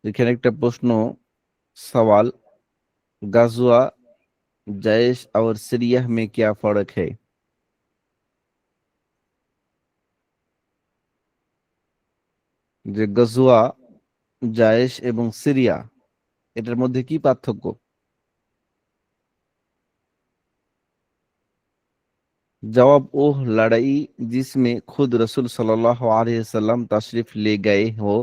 এখানে একটা প্রশ্ন, सवाल, गाजुआ जैश और सीरिया में क्या फर्क है? যে গজওয়া, জায়েশ এবং সিরিয়া, এটার মধ্যে কি পার্থক্য? जवाब, वो लड़ाई जिसमें खुद रसूल सल्लल्लाहु अलैहि वसल्लम तशरीफ ले गए हो।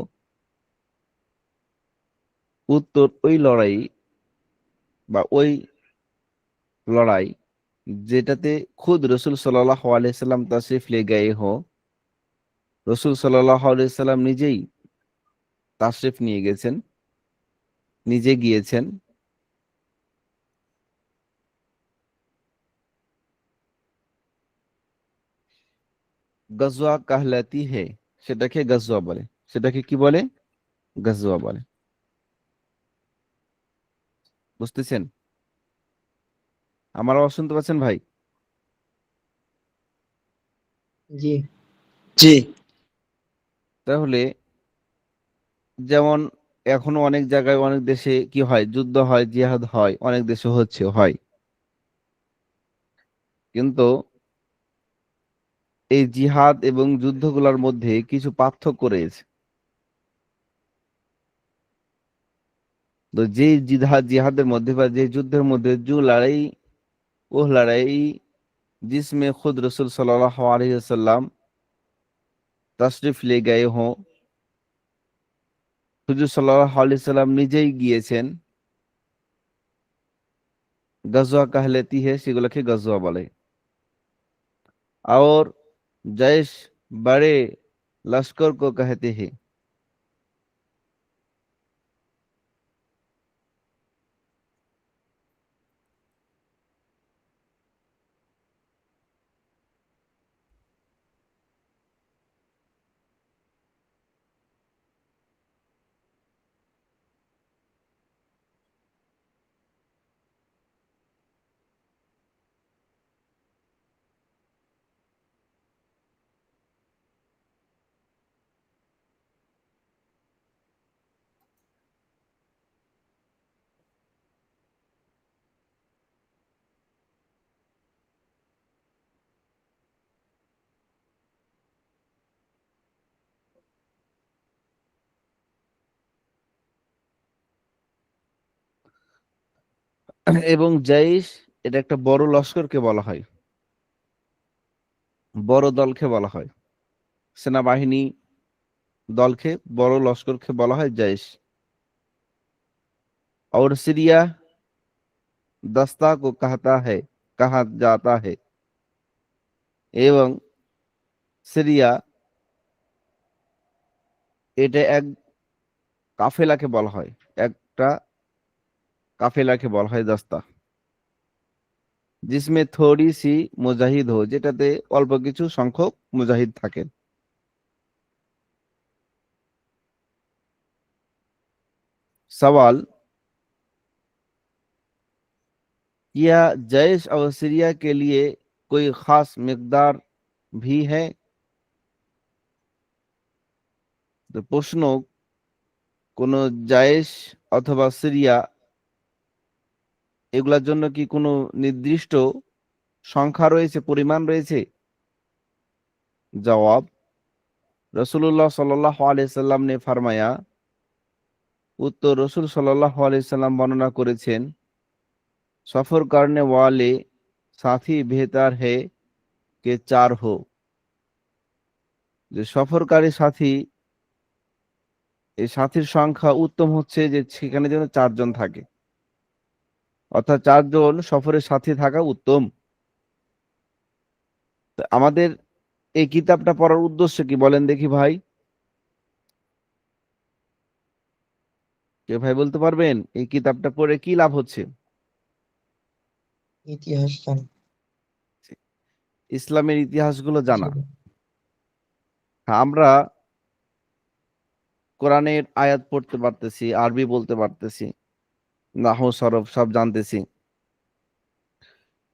উত্তর, ওই লড়াই বা ওই লড়াই যেটাতে খুদ রসুল সাল্লাল্লাহু আলাইহি সাল্লাম তশরিফ লে গয়ে হো, রসুল সাল্লাল্লাহু আলাইহি সাল্লাম নিজেই তাশরিফ নিয়ে গেছেন, নিজে গিয়েছেন। গজওয়া কাহলাতি হে, সেটাকে গজওয়া বলে। সেটাকে কি বলে? গজওয়া বলে। বুঝতেছেন? আমার আওয়াজ শুনতে পাচ্ছেন ভাই? জি। জি। তাহলে যেমন এখনো অনেক জায়গায় অনেক দেশে কি হয়, যুদ্ধ হয়, জিহাদ হয়, অনেক দেশে হচ্ছে, হয়। কিন্তু এই জিহাদ এবং যুদ্ধগুলোর মধ্যে কিছু পার্থক্য রয়েছে। তো যে জিহাদের মধ্যে বা যে যুদ্ধের মধ্যে जो लड़ाई, वो लड़ाई जिसमें खुद रसूल सल्लल्लाहु अलैहि वसल्लम तशरीफ ले गए हों, হুজুর সাল্লাল্লাহু আলাইহি সাল্লাম নিজেই গিয়েছেন, গজওয়া কাহলাতি হে, সেগুলোকে গজওয়া বলে। और जैश बड़े लश्कर को कहते हैं। এবং জৈশ, এটা একটা বড় লস্করকে বলা হয়, বড় দলকে বলা হয়, সেনাবাহিনী দলকে, বড় লস্করকে বলা হয় জৈশ। और सीरिया दस्ता को कहता है, कहा जाता है। এবং সিরিয়া, এটা এক কাফেলাকে বলা হয়, একটা কাফেলাকে বলা হয় দস্তা। जिसमें थोड़ी सी মুজাহিদ हो, যেটাতে অল্প কিছু সংখ্যক মুজাহিদ থাকেন। सवाल, क्या जैश और सीरिया के लिए कोई खास मिकदार भी है? তো প্রশ্ন, কোন জায়েশ অথবা সিরিয়া, এগুলার জন্য কি কোনো নির্দিষ্ট সংখ্যা রয়েছে, পরিমাণ রয়েছে? जवाब, रसूलुल्लाह सल्लल्लाहु अलैहि वसल्लम ने फरमाया। উত্তর, রসুল সাল্লাল্লাহু আলাইহি সাল্লাম বর্ণনা করেছেন, সফর করনে ওয়ালে সাথী বেহতার হে কে চার হো, যে সফরকারী সাথী, এই সাথীর সংখ্যা উত্তম হচ্ছে যে সেখানে যেন চারজন থাকে, অর্থাৎ চারজন সফরের সাথী থাকা উত্তম। তো আমাদের এই কিতাবটা পড়ার উদ্দেশ্য কি বলেন দেখি ভাই? কে ভাই বলতে পারবেন এই কিতাবটা পড়ে কি লাভ হচ্ছে? ইতিহাস জানা। ইসলামের ইতিহাসগুলো জানা। জি। আমরা কোরআনের আয়াত পড়তে পারতেছি, আরবি বলতে পারতেছি, নাহু সরফ সব জানতেছি,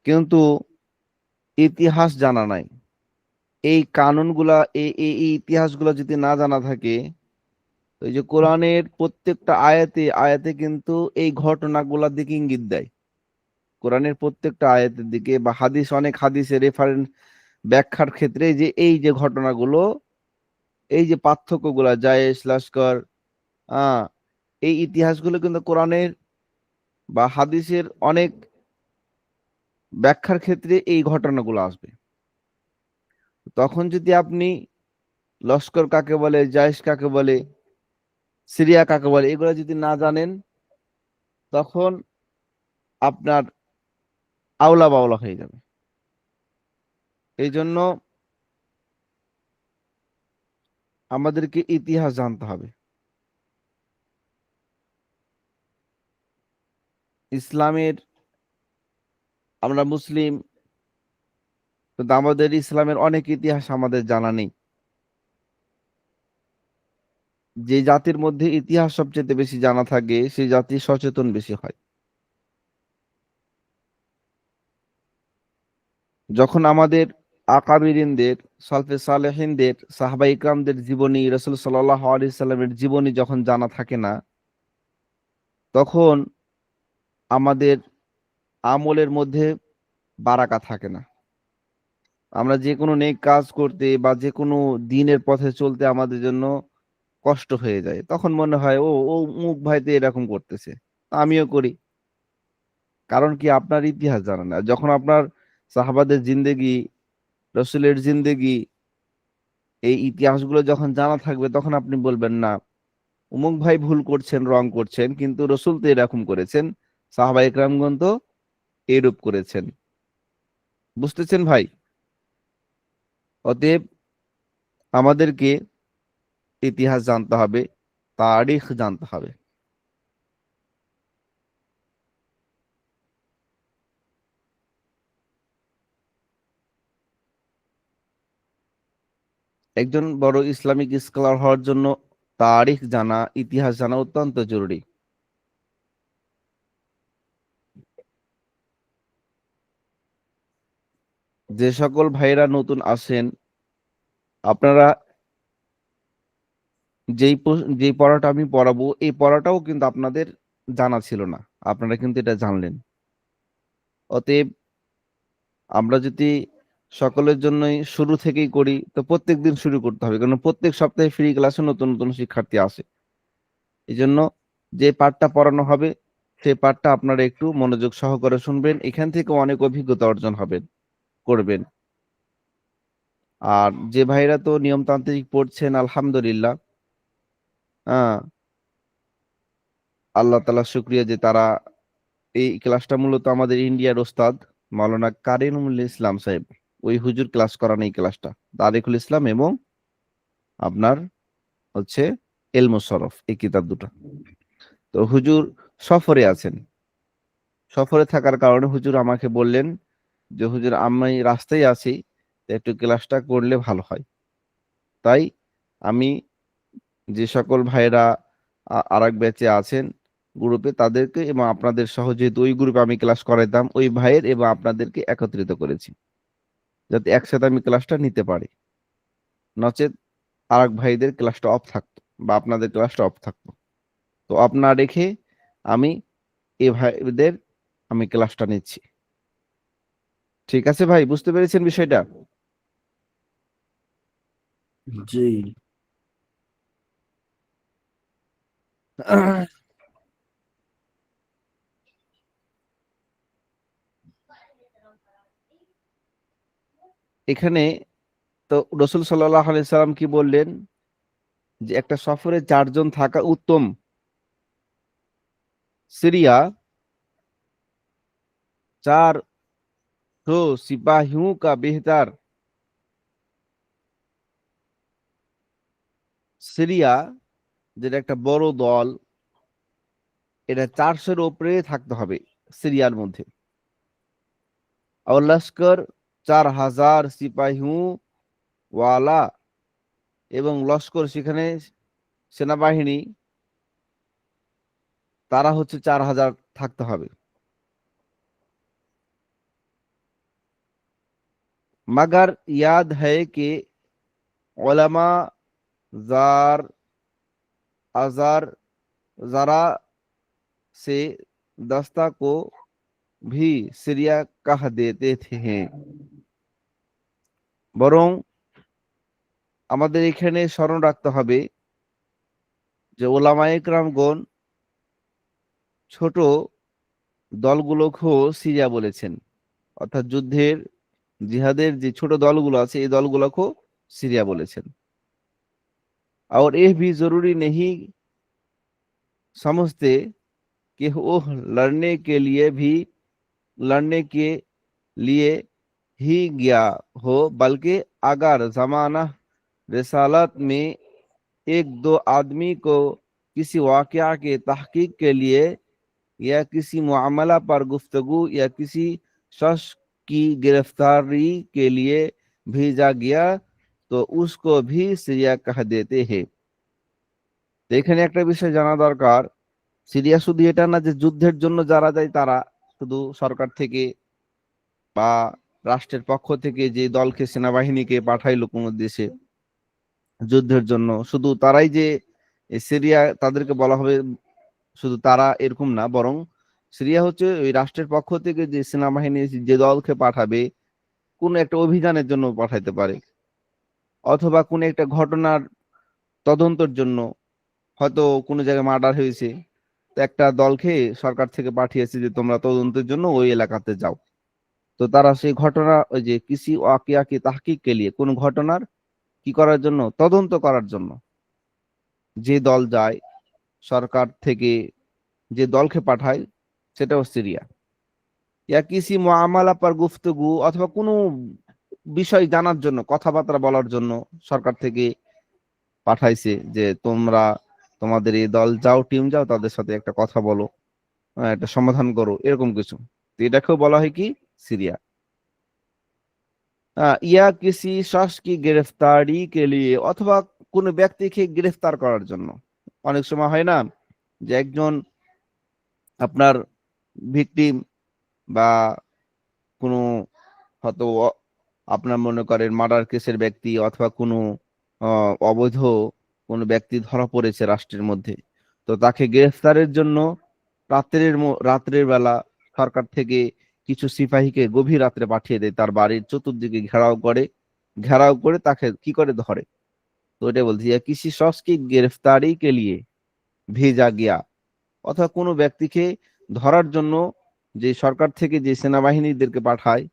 কিন্তু ইতিহাস জানা নাই। এই কানুনগুলা এই ইতিহাসগুলো যদি না জানা থাকে, ওই যে কোরআনের প্রত্যেকটা আয়াতে আয়াতে কিন্তু এই ঘটনাগুলোর দিকে ইঙ্গিত দেয়। কোরআনের প্রত্যেকটা আয়াতের দিকে বা হাদিস, অনেক হাদিসের রেফারেন্স ব্যাখ্যার ক্ষেত্রে যে এই যে ঘটনাগুলো, এই যে পার্থক্যগুলা, জায়েশ লস্কর, আহ এই ইতিহাসগুলো কিন্তু কোরআনের বা হাদিসের অনেক ব্যাখ্যার ক্ষেত্রে এই ঘটনাগুলো আসবে। তখন যদি আপনি লস্কর কাকে বলে, জায়েশ কাকে বলে, সিরিয়া কাকে বলে, এগুলো যদি না জানেন, তখন আপনার আওলা বাওলা হয়ে যাবে। এই জন্য আমাদেরকে ইতিহাস জানতে হবে। ইসলামের, আমরা মুসলিম, কিন্তু আমাদের ইসলামের অনেক ইতিহাস আমাদের জানা নেই। যে জাতির মধ্যে ইতিহাস সবচেয়ে বেশি জানা থাকে, সেই জাতি সচেতন বেশি হয়। যখন আমাদের আকাবিরিনদের, সালফে সালেহিনদের, সাহাবা ইকরামদের জীবনী, রাসূল সাল্লাল্লাহু আলাইহি সাল্লামের জীবনী যখন জানা থাকে না, তখন আমাদের আমলের মধ্যে বারাকা থাকে না। আমরা যে কোনো নেক কাজ করতে বা যে কোনো দিনের পথে চলতে আমাদের জন্য কষ্ট হয়ে যায়। তখন মনে হয় ও ও মুক ভাই তো এরকম করতেছে, আমিও করি। কারণ কি? আপনার ইতিহাস জানা না। যখন আপনার সাহাবাদের জিন্দেগি, রসুলের জিন্দেগি, এই ইতিহাসগুলো যখন জানা থাকবে, তখন আপনি বলবেন না অমুক ভাই ভুল করছেন, রং করছেন, কিন্তু রসুল তো এরকম করেছেন, সাহাবা ইকরামগণ তো এরূপ করেছেন। বুঝতেছেন ভাই? অতএব আমাদেরকে ইতিহাস জানতে হবে, তারিখ জানতে হবে। একজন বড় ইসলামিক স্কলার হওয়ার জন্য তারিখ জানা, ইতিহাস জানা অত্যন্ত জরুরি। যে সকল ভাইরা নতুন আসেন, আপনারা যেই পড়াটা আমি পড়াবো, এই পড়াটাও কিন্তু আপনাদের জানা ছিল না, আপনারা কিন্তু এটা জানলেন। অতএব আমরা যদি সকলের জন্যই শুরু থেকেই করি, তো প্রত্যেক দিন শুরু করতে হবে, কারণ প্রত্যেক সপ্তাহে ফ্রি ক্লাসে নতুন নতুন শিক্ষার্থী আসে। এই জন্য যে পাঠটা পড়ানো হবে, সেই পাঠটা আপনারা একটু মনোযোগ সহকারে শুনবেন, এখান থেকে অনেক অভিজ্ঞতা অর্জন করবেন। আর যে ভাইরা তো নিয়মতান্ত্রিক পড়ছেন, আলহামদুলিল্লাহ, আহ আল্লাহ তাআলা শুকরিয়া যে তারা, এই ক্লাসটা মূলত আমাদের ইন্ডিয়ার ওস্তাদ মাওলানা কারিমুল ইসলাম সাহেব, ওই হুজুর ক্লাস করান এই ক্লাসটা, তারিকুল ইসলাম এবং আপনার হচ্ছে এলমুস শরফ, এই কিতাব দুটো। তো হুজুর সফরে আছেন, সফরে থাকার কারণে হুজুর আমাকে বললেন যে হুজুর আমি রাস্তায় আছি, তো একটু ক্লাসটা করলে ভালো হয়। তাই আমি যে সকল ভাইরা আরেক ব্যাচে আছেন গ্রুপে, তাদেরকে এবং আপনাদের সহ, যেহেতু ওই গ্রুপে আমি ক্লাস করাইতাম, ওই ভাইয়ের এবং আপনাদেরকে একত্রিত করেছি, যাতে একসাথে আমি ক্লাসটা নিতে পারি। নচেত আরেক ভাইদের ক্লাসটা অফ থাকতো বা আপনাদের ক্লাসটা অফ থাকতো। তো অফ না রেখে আমি এই ভাইদের আমি ক্লাসটা নিচ্ছি। ঠিক আছে ভাই, বুঝতে পেরেছেন বিষয়টা? জি। এখানে তো রসুল সাল্লাহ আলাইহি সাল্লাম কি বললেন, যে একটা সফরে 4 জন থাকা উত্তম। সিরিয়া 400 सिपाहियों का बेहतर। সিরিয়া, যেটা একটা বড় দল, এটা 400-এর উপরে থাকতে হবে সিরিয়ার মধ্যে। और लश्कर 4000 সিপাহিयों ওয়ালা, এবং লস্কর, সেখানে সেনাবাহিনী, তারা হচ্ছে 4000 থাকতে হবে। मगर याद है कि उलमा जार अजार जरा से दस्ता को भी सीरिया कह देते थे। বরং আমাদের এখানে স্মরণ রাখতে হবে যে ওলামায়ে কেরামগণ ছোট দলগুলোকেও সিরিয়া বলেছেন, অর্থাৎ যুদ্ধের জিহাদের যে ছোট দলগুলো আছে এই দলগুলোকেও সিরিয়া বলেছেন। और यह भी जरूरी नहीं समझते कि वो लड़ने के लिए ही गया हो, बल्कि अगर जमाना रिसालत में एक दो आदमी को किसी वाकया के तहकीक के लिए या किसी मामला पर गुफ्तगू या किसी शख्स की गिरफ्तारी के लिए भेजा गया तो उसको भी सीरिया कह देते हैं। তো এখানে একটা বিষয় জানা দরকার, সিরিয়া শুধু এটা না যে যুদ্ধের জন্য যারা যায় তারা শুধু সরকার থেকে বা রাষ্ট্রের পক্ষ থেকে যে দলকে সেনাবাহিনীকে পাঠাইলো কোনো দেশে যুদ্ধের জন্য শুধু তারাই যে সিরিয়া তাদেরকে বলা হবে শুধু তারা এরকম না, বরং সিরিয়া হচ্ছে ওই রাষ্ট্রের পক্ষ থেকে যে সেনাবাহিনী যে দলকে পাঠাবে কোন একটা অভিযানের জন্য পাঠাইতে পারে, অথবা কোন একটা ঘটনার তদন্তের জন্য, হয়তো কোনো জায়গায় মার্ডার হয়েছে, তো একটা দলকে সরকার থেকে পাঠিয়েছে যে তোমরা তদন্তের জন্য ওই এলাকাতে যাও। তো তারা সেই ঘটনা ওই যে কিসি ওয়াকিয়া কি তাহকিক কে লিয়ে কোন ঘটনার কি করার জন্য তদন্ত করার জন্য যে দল যায়, সরকার থেকে যে দলকে পাঠায় সেটাও সিরিয়া। ইয়া কিসি মুআমালা পর গুফতগু অথবা কোনো বিষয় জানার জন্য কথাবার্তা বলার জন্য সরকার থেকে পাঠাইছে যে তোমরা তোমাদের এই দল যাও, টিম যাও, তাদের সাথে একটা কথা বলো, একটা সমাধান করো, এরকম কিছু। তো এটাকেও বলা হয় কি সিরিয়া। ইয়া কিসি শখস কি গ্রেফতারি কে লিয়ে অথবা কোনো ব্যক্তিকে গ্রেফতার করার জন্য। অনেক সময় হয় না যে একজন আপনার ভিকটিম বা কোনো হয়তো আপনার মনে করেন মার্ডার কেসের ব্যক্তি অথবা কোনো অবৈধ কোনো ব্যক্তি ধরা পড়েছে রাষ্ট্রের মধ্যে, তো তাকে গ্রেফতারের জন্য রাত্রের বেলা সরকার থেকে কিছু সিপাহীকে গভীর রাত্রে পাঠিয়ে দেয়, তার বাড়ির চতুর্দিকে ঘেরাও করে তাকে কি করে ধরে। তো এটা বলছি কিসি শখস কি গ্রেফতারি কে লিয়ে ভেজা গিয়া, অথবা কোনো ব্যক্তিকে ধরার জন্য যে সরকার থেকে যে সেনাবাহিনীদেরকে পাঠায়,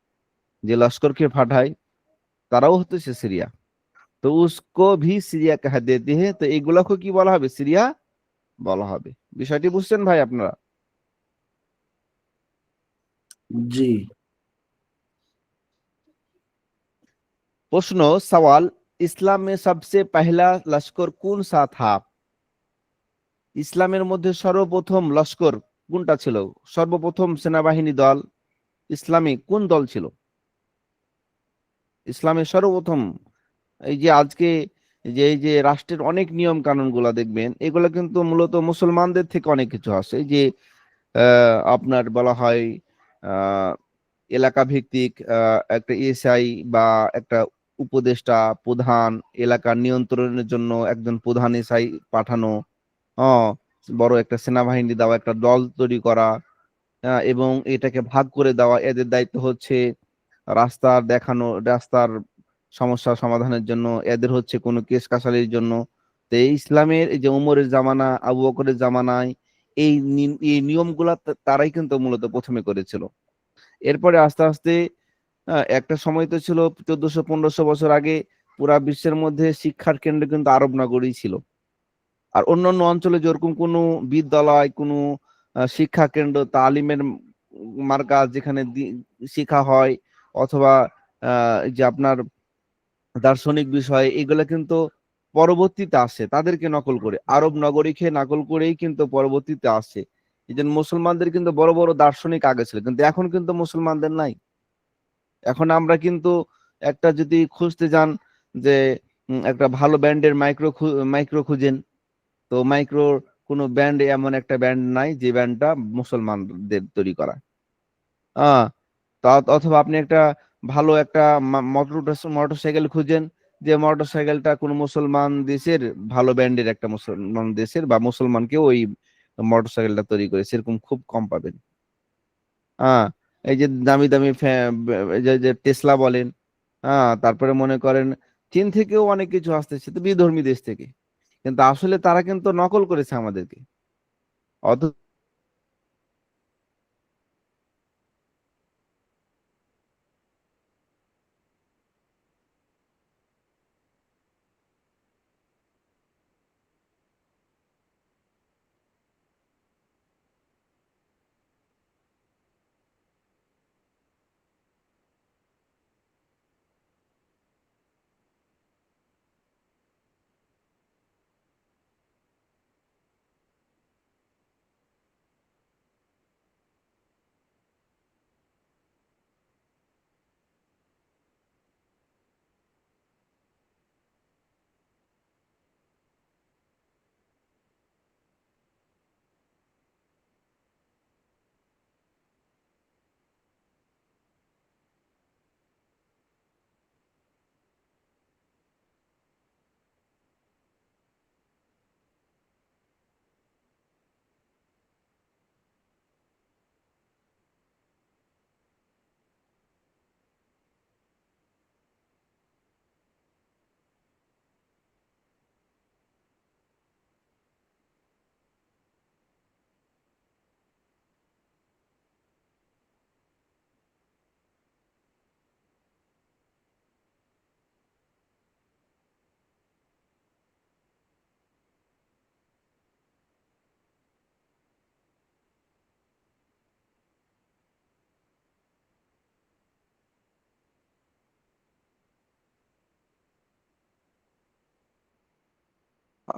যে লস্করকে পাঠায়, তারাও হচ্ছে সিরিয়া। তো উসকো ভি সিরিয়া কহ দেতে हैं, তো এইগুলাকে কি বলা হবে সিরিয়া বলা হবে। বিষয়টি বুঝছেন ভাই আপনারা? जी। প্রশ্ন সওয়াল, ইসলাম में सबसे पहला लश्कर कौन सा था? ইসলামের মধ্যে সর্বপ্রথম লস্কর কোনটা ছিল? সর্বপ্রথম সেনাবাহিনী দল ইসলামী কোন দল ছিল? ইসলামের সর্বপ্রথম এই যে আজকে এই যে রাষ্ট্রের অনেক নিয়ম কানুন গুলা দেখবেন, এগুলা কিন্তু মূলত মুসলমানদের থেকে অনেক কিছু আসে। এই যে আপনার বলা হয় আহ এলাকা ভিত্তিক একটা এসআই বা একটা উপদেষ্টা প্রধান, এলাকার নিয়ন্ত্রণের জন্য একজন প্রধান এসআই পাঠানো, আহ বড় একটা সেনাবাহিনী দেওয়া, একটা দল তৈরি করা, এবং এটাকে ভাগ করে দেওয়া। এদের দায়িত্ব হচ্ছে রাস্তার সমস্যা সমাধানের জন্য, এদের হচ্ছে কোনো কেস কাছারির জন্য। তো এই ইসলামের এই যে উমরের জামানা, আবু বকরের জামানায় এই নিয়মগুলা তারাই কিন্তু মূলত প্রথমে করেছিল। এরপরে আস্তে আস্তে একটা সময় তো ছিল 1400-1500 বছর আগে পুরা বিশ্বের মধ্যে শিক্ষার কেন্দ্র কিন্তু আরব নগরী ছিল। আর অন্যান্য অঞ্চলে যেরকম কোনো বিদ্যালয়, কোনো শিক্ষা কেন্দ্র, তালিমের মার্কাজ যেখানে শিক্ষা হয়, অথবা যে আপনার দার্শনিক বিষয়, এগুলো কিন্তু পরবর্তীতে আসে তাদেরকে নকল করে, আরব নগরীকে নকল করেই কিন্তু পরবর্তীতে আসে। এই জন্য মুসলমানদের কিন্তু বড় বড় দার্শনিক আগে ছিল, কিন্তু এখন কিন্তু মুসলমানদের নাই। এখন আমরা কিন্তু একটা যদি খুঁজতে যান যে একটা ভালো ব্যান্ডের মাইক্রো খুঁজেন, তো মাইক্রোর কোনো ব্যান্ড এমন একটা ব্যান্ড নাই যে ব্যান্ডটা মুসলমানদের তৈরি করা। আহ তা অথবা আপনি একটা ভালো একটা মোটরসাইকেল খুঁজেন, যে মোটরসাইকেলটা কোনো মুসলমান দেশের, ভালো ব্র্যান্ডের একটা মুসলমান দেশের বা মুসলমানকে ওই মোটরসাইকেলটা তৈরি করে, সেরকম খুব কম পাবেন। হ্যাঁ, এই যে দামি দামি এই যে যে টেসলা বলেন, হ্যাঁ, তারপরে মনে করেন চীন থেকেও অনেক কিছু আসতেছে, তো বিধর্মী দেশ থেকে, কিন্তু আসলে তারা কিন্তু নকল করেছে আমাদেরকে। অথচ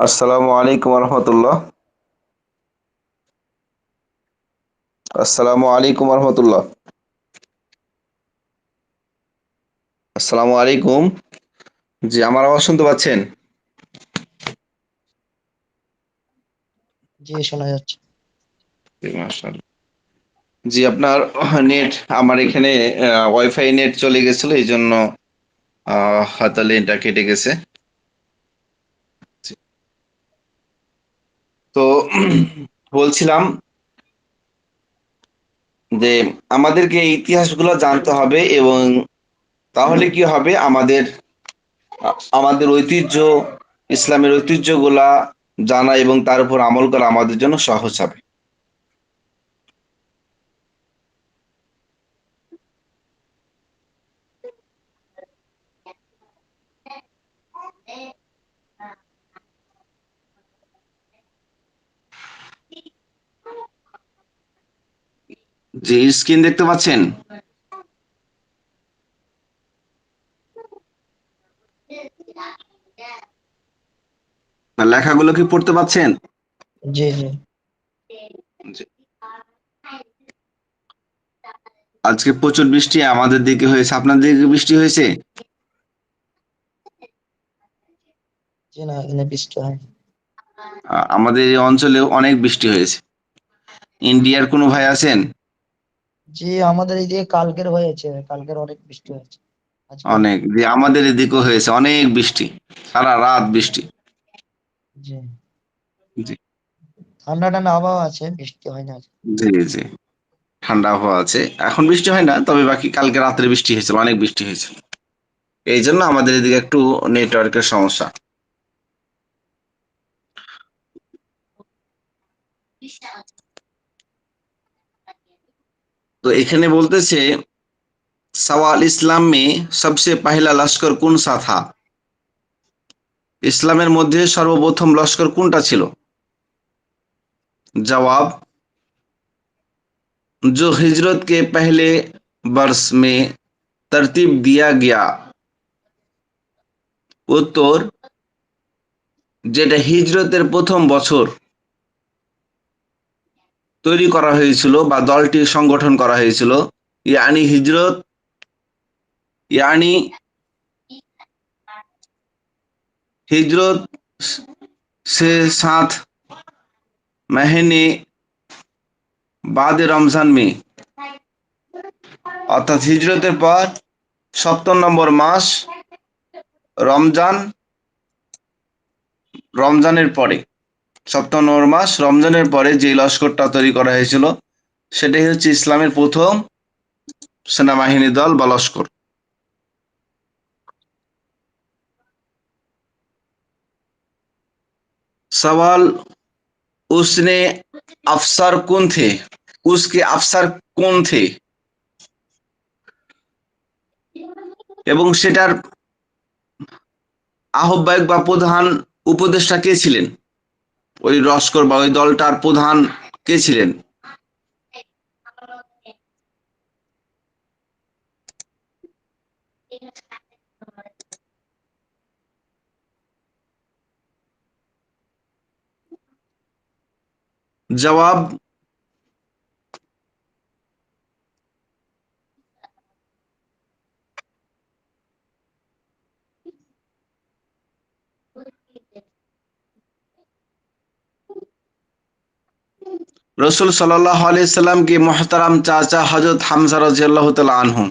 আসসালামু আলাইকুম রহমতুল্লাহ। আসসালামু আলাইকুম রহমতুল্লাহ। আসসালামু আলাইকুম। জি, আমার আওয়াজ শুনতে পাচ্ছেন? জি, শোনা যাচ্ছে। জি, মাশাআল্লাহ। জি, আপনার নেট, আমার এখানে ওয়াইফাই নেট চলে গেছিল, এই জন্য হয়তো লাইনটা কেটে গেছে। জি, তো বলছিলাম যে আমাদেরকে এই ইতিহাসগুলো জানতে হবে, এবং তাহলে কি হবে, আমাদের ঐতিহ্য, ইসলামের ঐতিহ্যগুলা জানা এবং তার উপর আমল করা আমাদের জন্য সহজ হবে। যে স্ক্রিন দেখতে পাচ্ছেন, লেখাগুলো কি পড়তে পাচ্ছেন? জি, জি। জি। আজকে প্রচুর বৃষ্টি আমাদের দিকে হয়েছে, আপনাদের দিকে বৃষ্টি হয়েছে? জি, না, এখানে বৃষ্টি হয়নি। আমাদের এই অঞ্চলে অনেক বৃষ্টি হয়েছে। ইন্ডিয়ার কোনো ভাই আছেন? জি, আমাদের এইদিকে কালকের হয়েছে, কালকের অনেক বৃষ্টি হয়েছে। আজকে অনেক, হয়নি। যে আমাদের এদিকেও হয়েছে অনেক বৃষ্টি, সারা রাত বৃষ্টি। জি, জি, ঠান্ডা ঠান্ডা আবহাওয়া আছে, বৃষ্টি হয় না আজকে। জি, জি, ঠান্ডা আবহাওয়া আছে। এখন বৃষ্টি হয় না, তবে বাকি কালকে রাত্রে বৃষ্টি হয়েছিল, অনেক বৃষ্টি হয়েছিল। এই জন্য আমাদের এদিকে একটু নেটওয়ার্কের সমস্যা। তো এখানে বলতেছে, सवाल इस्लाम में सबसे पहला लश्कर कौन सा था? ইসলামের মধ্যে সর্বপ্রথম লস্কর কোনটা ছিল? जवाब, जो हिजरत के पहले वर्ष में तरतीब दिया गया। উত্তর, যেটা হিজরতের প্রথম বছর তৈরি করা হয়েছিল বা দলটি সংগঠন করা হয়েছিল, ইয়ানি হিজরত, ইয়ানি हिजरत से 7 महीने बाद रमजान में, অর্থাৎ হিজরতের পর সপ্তম নম্বর মাস রমজান, রমজানের পরে, সপ্তম নম্বর মাস রমজানের পরে যে লস্করটা তৈরি করা হয়েছিল সেটাই হচ্ছে ইসলামের প্রথম সেনাবাহিনী দল বা লস্কর। सवाल, उसने अफसर कौन थे, उसके अफसर कौन थे এবং সেটার আহ্বায়ক বা প্রধান উপদেষ্টা কে ছিলেন, ওই লস্কর বা ওই দলটার প্রধান কে ছিলেন? জবাব, रसूल सल्लल्लाहु अलैहि वसल्लम के मोहतरम चाचा हजरत हमजा रज़ियल्लाहु ताला अन्हु।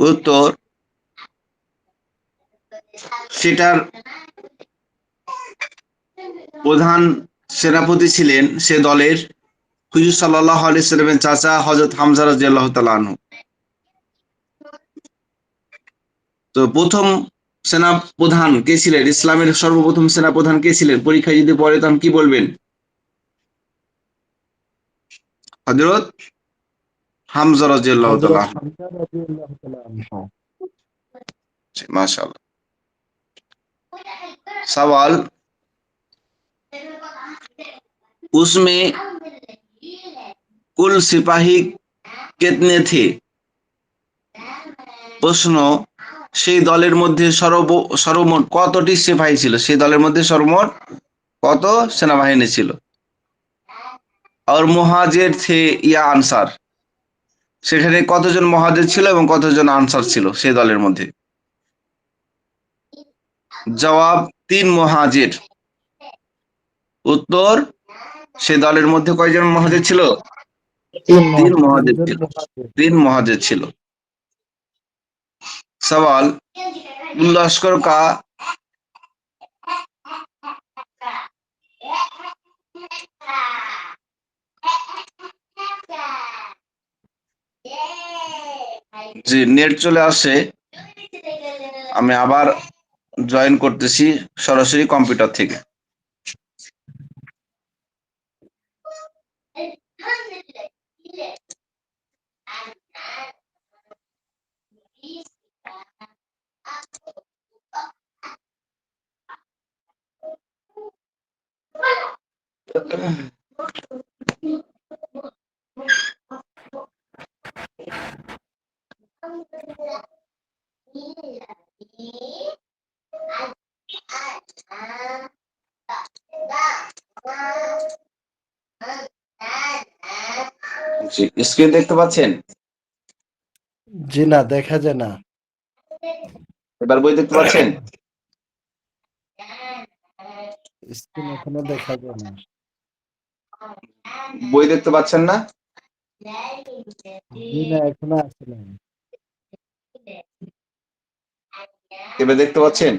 उत्तर, সেটার প্রধান সেনাপতি ছিলেন সে দলের হুজুর সাল্লাল্লাহু আলাইহি সাল্লামের চাচা হযরত হামজা রাদিয়াল্লাহু তাআলা আনহু। তো প্রথম সেনা প্রধান কে ছিলেন, ইসলামের সর্বপ্রথম সেনা প্রধান কে ছিলেন, পরীক্ষায় যদি পড়ে তখন কি বলবেন? হযরত হামজা রাদিয়াল্লাহু তাআলা হযরত আনহু। হামজা রাদিয়াল্লাহু তাআলা আনহু। माशाल्लाह। सवाल, उसमें कुल सिपाही कितने थे? প্রশ্ন, সেই দলের মধ্যে সর্বমোট কতটি সিপাহী ছিল, সেই দলের মধ্যে সর্বমোট কত সেনাবাহিনী ছিল? আর মুহাজির থে ইয়া আনসার, সেখানে কতজন মুহাজির ছিল এবং কতজন আনসার ছিল সেই দলের মধ্যে? জবাব, 3 মুহাজির। উত্তর, সে দলের মধ্যে কয়জন মুহাজির ছিল? 3 মুহাজির তিনজন ছিল, মুহাজির। 3 মুহাজির ছিল। सवाल, लश्कर का জি নেট চলে আসে, আমি আবার জয়েন করতেছি সরাসরি কম্পিউটার থেকে। জি স্ক্রিন দেখতে পাচ্ছেন? জি না, দেখা যায় না। এবার বই দেখতে পাচ্ছেন? স্ক্রিন এখনো দেখা যায় না। বই দেখতে পাচ্ছেন না? জি না, এখনো আসে না। এবার দেখতে পাচ্ছেন?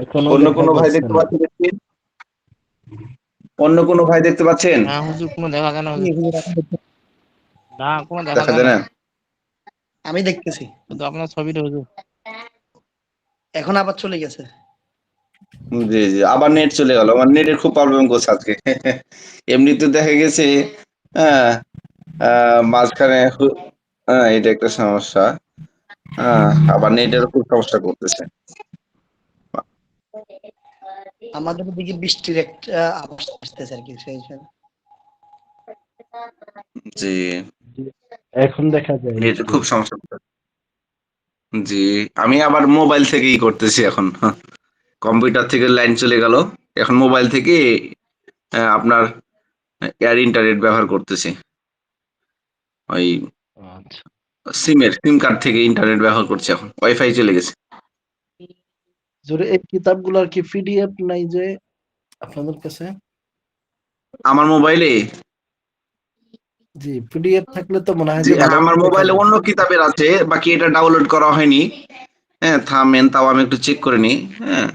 এখনো অন্য দেখা কোনো ভাই যাচ্ছে দেখতে না। পাচ্ছেন screen? অন্য কোনো ভাই দেখতে পাচ্ছেন? না হুজুর, কোনো দেখা যায় না হুজুর। না, কোনো দেখা দেখা যায় যায় না। না? আমি দেখতেছি, শুধু আপনার ছবিটা হুজুর। এখন আবার চলে গেছে। জি জি, আবার নেট চলে গেল, আমার নেটের খুব প্রবলেম করছে আজকে। এমনিতে দেখা গেছে হ্যাঁ, মাঝখানে হ্যাঁ এটা একটা সমস্যা। হ্যাঁ, আবার নেটের খুব সমস্যা করতেছে। আমাদের দিকে বৃষ্টির একটা আভাস আসতেছে আর কি, সেই হিসাবে। জি, জি, এখন দেখা যায় নেটের একটু। খুব সমস্যা করতেছে। জি, আমি আবার মোবাইল থেকেই করতেছি এখন। কম্পিউটার থেকে লাইন চলে গেল, এখন মোবাইল থেকে আপনার এয়ার ইন্টারনেট ব্যবহার করতেছি। ওই আচ্ছা। সিম কার্ড থেকে ইন্টারনেট ব্যবহার করছি, এখন ওয়াইফাই চলে গেছে। জোরে এই কিতাবগুলোর কি পিডিএফ নাই যে আপনাদের কাছে? আমার মোবাইলে জি, পিডিএফ থাকলে তো মনে হয় জি যে ভালো আমার দেখা মোবাইলে যেত। অন্য কিতাবের আছে, বাকি এটা ডাউনলোড করা হয়নি। হ্যাঁ থামেন, তাও আমি একটু চেক করে নিই। হ্যাঁ